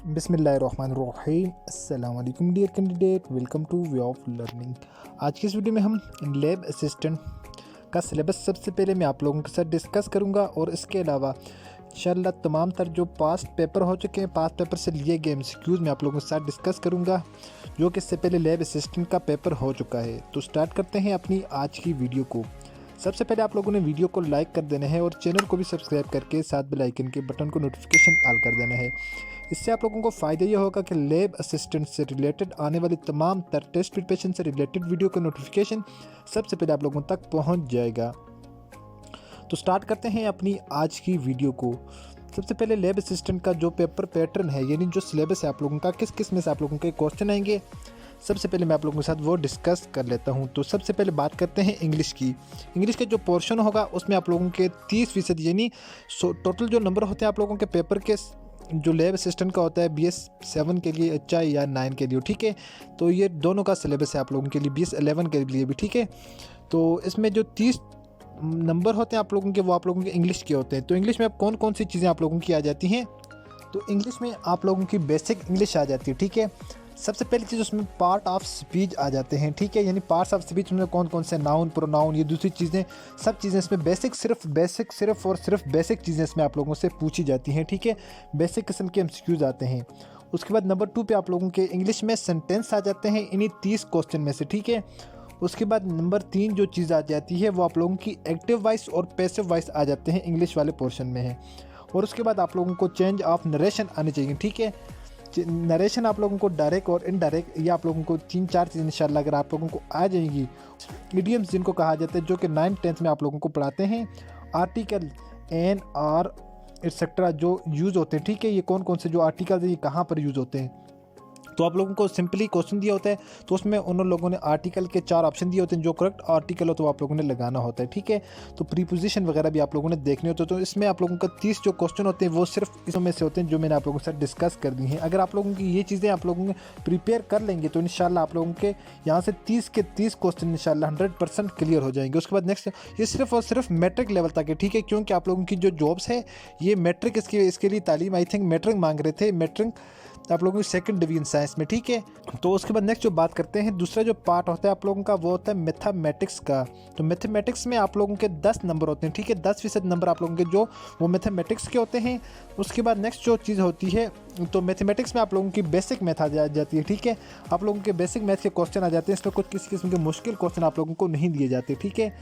बिस्मिल्लाहिर्रहमानिर्रहीम। अस्सलाम वालेकुम dear candidate, welcome to way of learning. आज की इस वीडियो में हम लैब असिस्टेंट का सिलेबस सबसे पहले मैं आप लोगों के साथ डिस्कस करूंगा और इसके अलावा इंशाल्लाह तमाम तर जो पास्ट पेपर हो चुके हैं, पास्ट पेपर से लिए गए एमसीक्यूज़ मैं आप लोगों के साथ डिस्कस करूंगा जो कि इससे पहले लैब असिस्टेंट का पेपर हो चुका है। तो स्टार्ट करते हैं अपनी आज की वीडियो को। सबसे पहले आप लोगों ने वीडियो को लाइक कर देना है और चैनल को भी सब्सक्राइब करके साथ बेल आइकन के बटन को नोटिफिकेशन ऑल कर देना है। इससे आप लोगों को फ़ायदा ये होगा कि लैब असिस्टेंट से रिलेटेड आने वाली तमाम तर टेस्ट प्रिपरेशन से रिलेटेड वीडियो का नोटिफिकेशन सबसे पहले आप लोगों तक पहुंच जाएगा। तो स्टार्ट करते हैं अपनी आज की वीडियो को। सबसे पहले लैब असिस्टेंट का जो पेपर पैटर्न है, यानी जो सिलेबस है आप लोगों का, किस किस में से आप लोगों के क्वेश्चन आएंगे, सबसे पहले मैं आप लोगों के साथ वो डिस्कस कर लेता हूं। तो सबसे पहले बात करते हैं इंग्लिश की। इंग्लिश का जो पोर्शन होगा उसमें आप लोगों के 30% यानी टोटल जो नंबर होते हैं आप लोगों के पेपर के, जो लैब असिस्टेंट का होता है BS 7 के लिए अच्छा या 9 के लिए, ठीक है। तो ये दोनों का सिलेबस है आप लोगों के लिए, BS 11 के लिए भी, ठीक है। तो इसमें जो 30 नंबर होते हैं आप लोगों के, वो आप लोगों के इंग्लिश के होते हैं। तो इंग्लिश में अब कौन कौन सी चीज़ें आप लोगों की आ जाती हैं? तो इंग्लिश में आप लोगों की बेसिक इंग्लिश आ जाती है, ठीक है। सबसे पहली चीज़ उसमें पार्ट ऑफ स्पीच आ जाते हैं, ठीक है। यानी पार्ट्स ऑफ स्पीच में कौन कौन से नाउन, प्रोनाउन, ये दूसरी चीज़ें, सब चीज़ें इसमें बेसिक सिर्फ बेसिक चीज़ें इसमें आप लोगों से पूछी जाती हैं, ठीक है। बेसिक किस्म के MCQs आते हैं। उसके बाद नंबर 2 पे आप लोगों के इंग्लिश में सेंटेंस आ जाते हैं इन्हीं 30 क्वेश्चन में से, ठीक है। उसके बाद नंबर 3 जो चीज़ आ जाती है वो आप लोगों की एक्टिव वॉइस और पैसिव वॉइस आ जाते हैं, इंग्लिश वाले पोर्शन में है। और उसके बाद आप लोगों को चेंज ऑफ नरेशन आनी चाहिए, ठीक है। नरेशन आप लोगों को डायरेक्ट और इनडायरेक्ट, ये आप लोगों को 3-4 चीज़ इंशाल्लाह अगर आप लोगों को आ जाएंगी। इडियम्स जिनको कहा जाता है, जो कि 9th-10th में आप लोगों को पढ़ाते हैं। आर्टिकल, एन, आर एक्सेट्रा जो यूज़ होते हैं, ठीक है। ये कौन कौन से जो आर्टिकल है ये कहाँ पर यूज़ होते हैं, तो आप लोगों को सिंपली क्वेश्चन दिया होता है, तो उसमें उन लोगों ने आर्टिकल के 4 ऑप्शन दिए होते हैं। जो करेक्ट आर्टिकल हो तो आप लोगों ने लगाना होता है, ठीक है। तो प्रीपोजिशन वगैरह भी आप लोगों ने देखने होते हैं। तो इसमें आप लोगों का 30 जो क्वेश्चन होते हैं वो सिर्फ इसमें से होते हैं जो मैंने आप लोगों के साथ डिस्कस कर दी हैं। अगर आप लोगों की ये चीज़ें आप लोगों ने प्रिपेयर कर लेंगे तो इंशाल्लाह आप लोगों के यहाँ से 30 के 30 क्वेश्चन इंशाल्लाह 100% क्लियर हो जाएंगे। उसके बाद नेक्स्ट, ये सिर्फ और सिर्फ मैट्रिक लेवल तक है, ठीक है। क्योंकि आप लोगों की जो जॉब्स है ये मैट्रिक, इसके लिए तालीम आई थिंक मैट्रिक मांग रहे थे, मैट्रिक आप लोगों की 2nd डिवीजन साइंस में, ठीक है। तो उसके बाद नेक्स्ट जो बात करते हैं, दूसरा जो पार्ट होता है आप लोगों का वो होता है मैथमेटिक्स का। तो मैथमेटिक्स में आप लोगों के 10 नंबर होते हैं, ठीक है। 10% नंबर आप लोगों के जो वो मैथमेटिक्स के होते हैं। उसके बाद नेक्स्ट जो चीज़ होती है, तो मैथमेटिक्स में आप लोगों की बेसिक मैथ आ जाती है, ठीक है। आप लोगों के बेसिक मैथ के क्वेश्चन आ जाते हैं। इसमें कुछ किसी किस्म के मुश्किल क्वेश्चन आप लोगों को नहीं दिए जाते, ठीक है।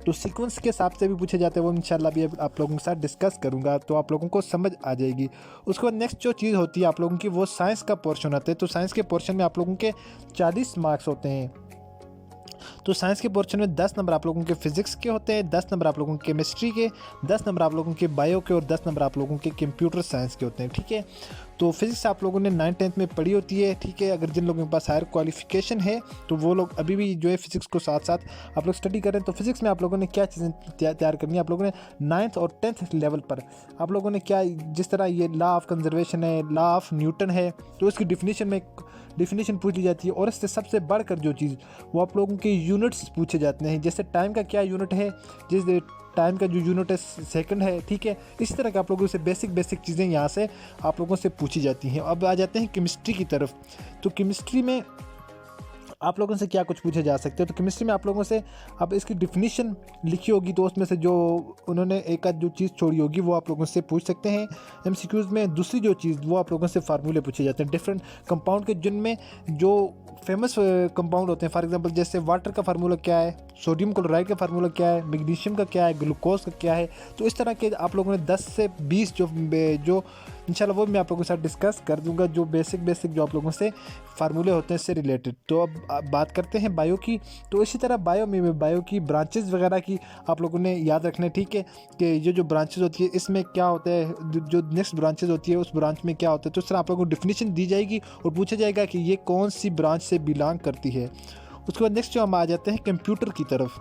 तो सीक्वेंस के हिसाब से भी पूछे जाते हैं, वो इंशाल्लाह भी आप लोगों के साथ डिस्कस करूंगा, तो आप लोगों को समझ आ जाएगी। उसके बाद नेक्स्ट जो चीज़ होती है आप लोगों की, वो साइंस का पोर्शन होता है। तो साइंस के पोर्शन में आप लोगों के 40 मार्क्स होते हैं। तो साइंस के पोर्शन में 10 नंबर आप लोगों के फिजिक्स के होते हैं, 10 नंबर आप लोगों के केमिस्ट्री के, 10 नंबर आप लोगों के बायो के और 10 नंबर आप लोगों के कंप्यूटर साइंस के होते हैं, ठीक है। तो फिजिक्स आप लोगों ने 9th-10th में पढ़ी होती है, ठीक है। अगर जिन लोगों के पास हायर क्वालिफिकेशन है तो वो लोग अभी भी जो है फिजिक्स को साथ साथ आप लोग स्टडी करें। तो फिजिक्स में आप लोगों ने क्या चीज़ें तैयार करनी है, आप लोगों ने 9th और 10th लेवल पर आप लोगों ने क्या, जिस तरह ये लॉ ऑफ कंजर्वेशन है, लॉ ऑफ न्यूटन है, तो इसकी डिफिनीशन पूछ ली जाती है। और इससे सबसे बढ़कर जो चीज़, वो आप लोगों के यूनिट्स पूछे जाते हैं। जैसे टाइम का क्या यूनिट है, जिस टाइम का जो यूनिट है सेकंड है, ठीक है। इस तरह के आप लोगों से बेसिक चीज़ें यहाँ से आप लोगों से पूछी जाती हैं। अब आ जाते हैं केमिस्ट्री की तरफ। तो केमिस्ट्री में आप लोगों से क्या कुछ पूछे जा सकते हैं, तो केमिस्ट्री में आप लोगों से अब इसकी डिफिनीशन लिखी होगी, तो उसमें से जो उन्होंने एक आध जो चीज़ छोड़ी होगी वो आप लोगों से पूछ सकते हैं MCQs में। दूसरी जो चीज़, वो आप लोगों से फार्मूले पूछे जाते हैं डिफरेंट कंपाउंड के, जिनमें जो फेमस कंपाउंड होते हैं। फॉर एग्जांपल जैसे वाटर का फार्मूला क्या है, सोडियम क्लोराइड का फार्मूला क्या है, मैग्नीशियम का क्या है, ग्लूकोज का क्या है। तो इस तरह के आप लोगों ने 10 से 20 जो इंशाल्लाह वो मैं आप लोगों के साथ डिस्कस कर दूंगा, जो बेसिक जो आप लोगों से फार्मूले होते हैं इससे रिलेटेड। तो अब बात करते हैं बायो की। तो इसी तरह बायो की ब्रांचेस वगैरह की आप लोगों ने याद रखना है, ठीक है। कि ये जो ब्रांचेस होती है इसमें क्या होता है, जो नेक्स्ट ब्रांचेस होती है उस ब्रांच में क्या होता है। तो इस तरह आप लोगों को डिफिनीशन दी जाएगी और पूछा जाएगा कि ये कौन सी ब्रांच से बिलोंग करती है। उसके बाद नेक्स्ट जो हम आ जाते हैं कंप्यूटर की तरफ।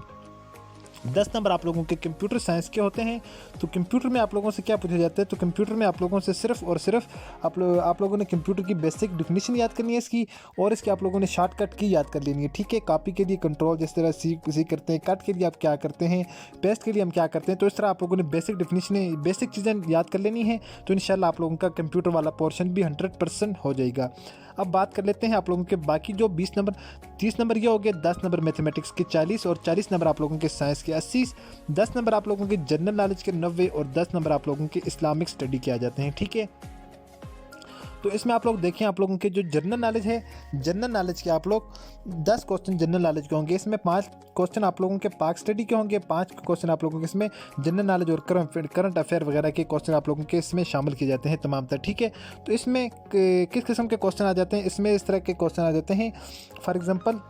10 नंबर आप लोगों के कंप्यूटर साइंस के होते हैं। तो कंप्यूटर में आप लोगों से क्या पूछा जाता है, तो कंप्यूटर में आप लोगों से सिर्फ और सिर्फ आप लोगों ने कंप्यूटर की बेसिक डिफिनीशन याद करनी है इसकी, और इसके आप लोगों ने शॉर्टकट की याद कर लेनी है। ठीक है, कॉपी के लिए कंट्रोल जिस तरह सी करते हैं, कट के लिए आप क्या करते हैं, पेस्ट के लिए हम क्या करते हैं, तो इस तरह आप लोगों ने बेसिक डिफिनीशन बेसिक चीज़ें याद कर लेनी है। तो इंशाल्लाह आप लोगों का कंप्यूटर वाला पोर्शन भी 100% हो जाएगा। अब बात कर लेते हैं आप लोगों के बाकी जो 20 नंबर 30 नंबर ये हो गए, 10 नंबर मैथमेटिक्स के 40 और 40 नंबर आप लोगों के साइंस के 80, 10 नंबर आप लोगों के जनरल नॉलेज के 90 और 10 नंबर आप लोगों के इस्लामिक स्टडी के आ जाते हैं। ठीक है, तो इसमें आप लोग देखें, आप लोगों के जो जनरल नॉलेज है, जनरल नॉलेज के आप लोग 10 क्वेश्चन जनरल नॉलेज के होंगे। इसमें 5 क्वेश्चन आप लोगों के पाक स्टडी के होंगे, 5 क्वेश्चन आप लोगों के इसमें जनरल नॉलेज और करंट अफेयर वगैरह के क्वेश्चन आप लोगों के इसमें शामिल किए जाते हैं तमाम तरह। ठीक है, तो इसमें किस किस्म के क्वेश्चन आ जाते हैं, इसमें इस तरह के क्वेश्चन आ जाते हैं। फॉर एग्जाम्पल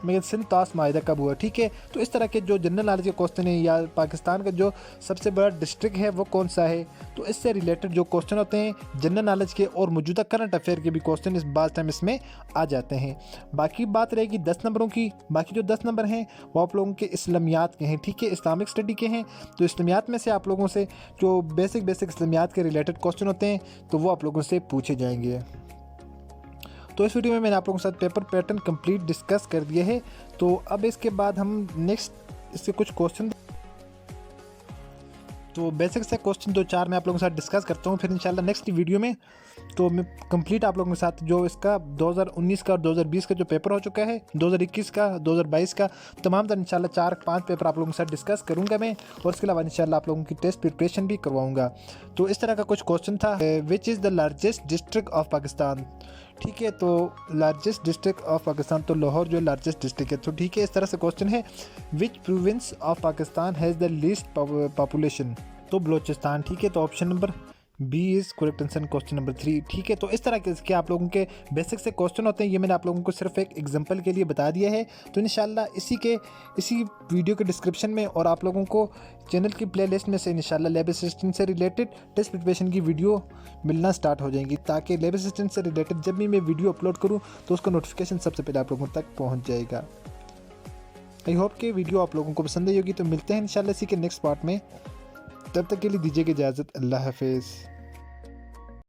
मैं सिंध ताश माहिदा कब हुआ। ठीक है, तो इस तरह के जो जनरल नॉलेज के क्वेश्चन है, या पाकिस्तान का जो सबसे बड़ा डिस्ट्रिक्ट है वो कौन सा है, तो इससे रिलेटेड जो क्वेश्चन होते हैं जनरल नॉलेज के और मौजूदा करंट अफेयर के भी क्वेश्चन इस बात टाइम इसमें आ जाते हैं। बाकी बात रहेगी 10 नंबरों की। बाकी जो 10 नंबर हैं वो आप लोगों के इस्लामियात के हैं। ठीक है, इस्लामिक स्टडी के हैं। तो इस्लामियात में से आप लोगों से जो बेसिक इस्लामियात के रिलेटेड क्वेश्चन होते हैं तो वो आप लोगों से पूछे जाएंगे। तो इस वीडियो में मैंने आप लोगों के साथ पेपर पैटर्न कंप्लीट डिस्कस कर दिए है। तो अब इसके बाद हम नेक्स्ट इसके कुछ क्वेश्चन, तो बेसिक से क्वेश्चन 2-4 मैं आप लोगों के साथ डिस्कस करता हूँ, फिर इंशाल्लाह नेक्स्ट वीडियो में तो मैं कंप्लीट आप लोगों के साथ जो इसका 2019 का और 2020 का जो पेपर हो चुका है, 2021 का, 2022 का, तमाम तरह इंशाल्लाह 4-5 पेपर आप लोगों के साथ डिस्कस करूँगा मैं, और इसके अलावा इंशाल्लाह आप लोगों की टेस्ट प्रिपरेशन भी करवाऊँगा। तो इस तरह का कुछ क्वेश्चन था, which is the largest district of Pakistan. ठीक है, तो लार्जेस्ट डिस्ट्रिक्ट ऑफ पाकिस्तान, तो लाहौर जो लार्जेस्ट डिस्ट्रिक्ट है। तो ठीक है, इस तरह से क्वेश्चन है, which province of Pakistan has the least population, तो बलोचिस्तान। ठीक है, तो option number B is correct answer question number 3। ठीक है, तो इस तरह के आप लोगों के बेसिक से क्वेश्चन होते हैं। ये मैंने आप लोगों को सिर्फ एक एग्जांपल के लिए बता दिया है। तो इंशाल्लाह इसी वीडियो के डिस्क्रिप्शन में और आप लोगों को चैनल की प्लेलिस्ट में से इंशाल्लाह लैब असिस्टेंट से रिलेटेड टेस्ट प्रिपरेशन की वीडियो मिलना स्टार्ट हो जाएंगी, ताकि लैब असिस्टेंट से रिलेटेड जब भी मैं वीडियो अपलोड करूँ तो उसका नोटिफिकेशन सबसे पहले आप लोगों तक पहुँच जाएगा। आई होप कि वीडियो आप लोगों को पसंद आई होगी। तो मिलते हैं इंशाल्लाह इसी के नेक्स्ट पार्ट में, तब तक के लिए दीजिएगा इजाज़त। अल्लाह हाफिज़।